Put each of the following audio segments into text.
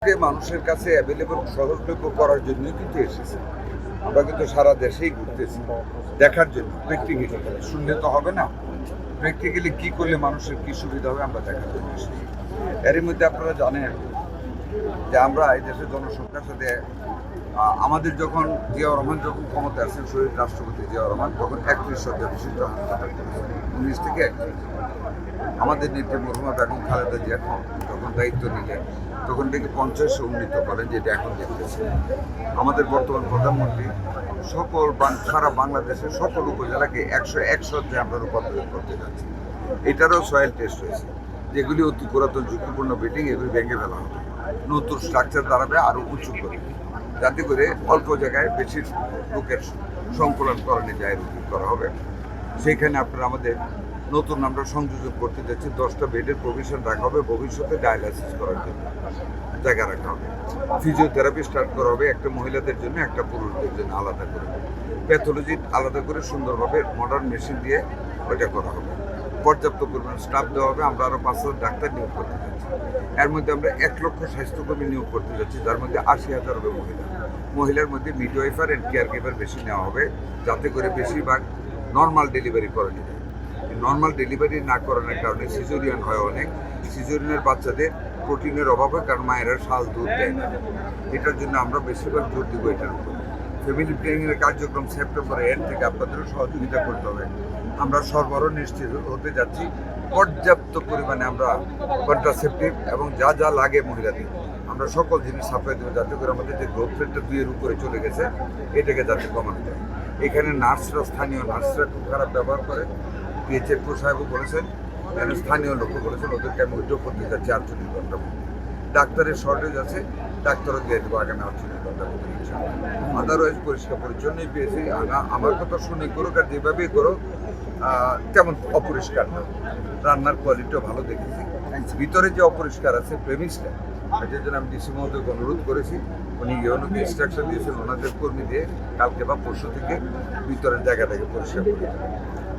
মানুষের কাছে অ্যাভেলেবল সহজলভ্য করার জন্য কিন্তু এসেছে। আমরা কিন্তু সারা দেশেই ঘুরতেছি দেখার জন্য, প্র্যাকটিক্যালি শুনলে তো হবে না। প্র্যাকটিক্যালি কি করলে মানুষের কি সুবিধা হবে আমরা দেখার জন্য এসেছি। এরই মধ্যে আপনারা জানেন যে আমরা এই দেশের জনসংখ্যার সাথে আমাদের যখন জিয়াউর রহমান যখন ক্ষমতায় আসেন, শহীদ রাষ্ট্রপতি জিয়াউর রহমান তখন 31 বিশিষ্ট হাসপাতাল 19 থেকে 31। আমাদের নেত্রী মরহুমা বেগম খালেদা জিয়া যখন দায়িত্ব নিলেন তখন থেকে 50 উন্নীত করেন, যেটা এখন দেখতেছি। আমাদের বর্তমান প্রধানমন্ত্রী সকল সারা বাংলাদেশের সকল উপজেলাকে 100 আমরা রূপান্তরিত করতে যাচ্ছি। এটারও সয়েল টেস্ট হয়েছে, যেগুলি অতি পুরাতন ঝুঁকিপূর্ণ বিল্ডিং এগুলি ভেঙে ফেলা হবে, নতুন স্ট্রাকচার দাঁড়াবে আরও উঁচু করে, যাতে করে অল্প জায়গায় বেশি লোকের সংকলন করণে যায় করা হবে। সেইখানে আপনারা আমাদের নতুন আমরা সংযোজন করতে যাচ্ছি। 10টা বেডের প্রভিশন রাখা হবে, ভবিষ্যতে ডায়ালাইসিস করার জন্য জায়গা রাখা হবে। ফিজিওথেরাপি স্টার্ট করা হবে, একটা মহিলাদের জন্য একটা পুরুষদের জন্য আলাদা করে, প্যাথোলজি আলাদা করে সুন্দরভাবে মডার্ন মেশিন দিয়ে ওইটা করা হবে। পর্যাপ্ত পরিমাণ স্টাফ দেওয়া হবে। আমরা আরও 5,000 ডাক্তার নিয়োগ করতে যাচ্ছি। এর মধ্যে আমরা 1 লক্ষ স্বাস্থ্যকর্মী নিয়োগ করতে যাচ্ছি, যার মধ্যে 80,000 হবে মহিলার মধ্যে মিডওয়াইফার অ্যান্ড কেয়ার গিভার বেশি নেওয়া হবে, যাতে করে বেশিরভাগ নর্মাল ডেলিভারি করানো যায়। নর্মাল ডেলিভারি না করানোর কারণে সিজোরিয়ান হয় অনেক। সিজোরিয়ানের বাচ্চাদের প্রোটিনের অভাব হয়, কারণ মায়েরা শাল দুধ দেয় না। এটার জন্য আমরা বেশিরভাগ জোর দিব এটার উপর। ফ্যামিলি প্ল্যানিংয়ের কার্যক্রম সেপ্টেম্বরের এন্ড থেকে আপনাদেরও সহযোগিতা করতে হবে। আমরা সরবরাহ নিশ্চিত হতে যাচ্ছি। পর্যাপ্ত পরিমাণে আমরা কন্ট্রাসেপটিভ এবং যা যা লাগে মহিলাদের আমরা সকল জিনিস সাপ্লাই দেবো, যাতে করে আমাদের যে গ্রোথ রেটটা 2-এর উপরে চলে গেছে এটাকে যাতে কমানো যায়। এখানে নার্সরা, স্থানীয় নার্সরা খুব খারাপ ব্যবহার করে। পিএইচএফও সাহেবও বলেছেন, স্থানীয় লোকও বলেছেন, ওদেরকে আমি উদ্যোগ করতে চাচ্ছি 48 ঘন্টার মধ্যে। ডাক্তারের শর্টেজ আছে, ডাক্তারও দিয়ে দেবো আগামী 48 ঘন্টার মধ্যে। আদারওয়াইজ পরিষ্কার পরিচ্ছন্নই পেয়েছি। আমার কথা শুনে করুক আর যেভাবেই করুক, তেমন অপরিষ্কার না। রান্নার কোয়ালিটিও ভালো দেখেছি। ভিতরে যে অপরিষ্কার আছে প্রেমিসটা, এটার জন্য আমি ডিসি মহোদয়কে অনুরোধ করেছি। উনি ইউনোকে ইনস্ট্রাকশন দিয়েছেন ওনাদের কর্মী দিয়ে কালকে বা পরশু থেকে ভিতরের জায়গাটাকে পরিষ্কার করে দেবে।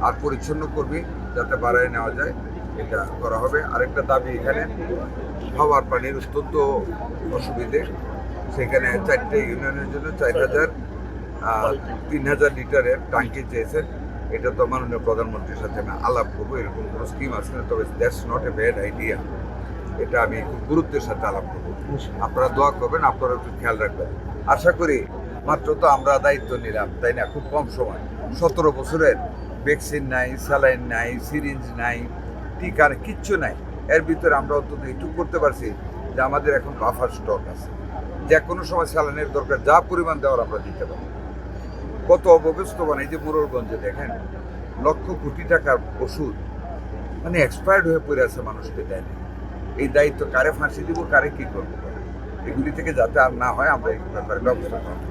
আর পরিচ্ছন্ন কর্মী যাতে বাড়ায় নেওয়া যায় এটা করা হবে। আরেকটা দাবি, এখানে খাওয়ার পানির অত্যন্ত অসুবিধে। সেখানে 4টে ইউনিয়নের জন্য 3,000 লিটারের ট্যাঙ্কি চেয়েছেন। এটা তো মাননীয় প্রধানমন্ত্রীর সাথে আমি আলাপ করবো। এরকম কোনো স্কিম আছে না, তবে that's not a bad idea. এটা আমি খুব গুরুত্বের সাথে আলাপ করবো। আপনারা দোয়া করবেন, আপনারা একটু খেয়াল রাখবেন। আশা করি মাত্র তো আমরা দায়িত্ব নিলাম, তাই না? খুব কম সময়, 17 বছরের ভ্যাকসিন নাই, স্যালাইন নাই, সিরিঞ্জ নাই, টিকা কিচ্ছু নাই। এর ভিতরে আমরা অন্তত এইটুকু করতে পারছি যে আমাদের এখন বাফার স্টক আছে, যে কোনো সময় স্যালাইনের দরকার যা পরিমাণ দেওয়ার আমরা দিতে পারি। কত অব্যবস্থাপনা! এই যে মোড়লগঞ্জে দেখেন, লক্ষ কোটি টাকার ওষুধ মানে এক্সপায়ার্ড হয়ে পড়ে আছে, মানুষকে দেয় না। এই দায়িত্ব কারে ফাঁসি দিব, কারে কি করবো, এগুলি থেকে যাতে আর না হয় আমরা এই ব্যাপারে ব্যবস্থা করব।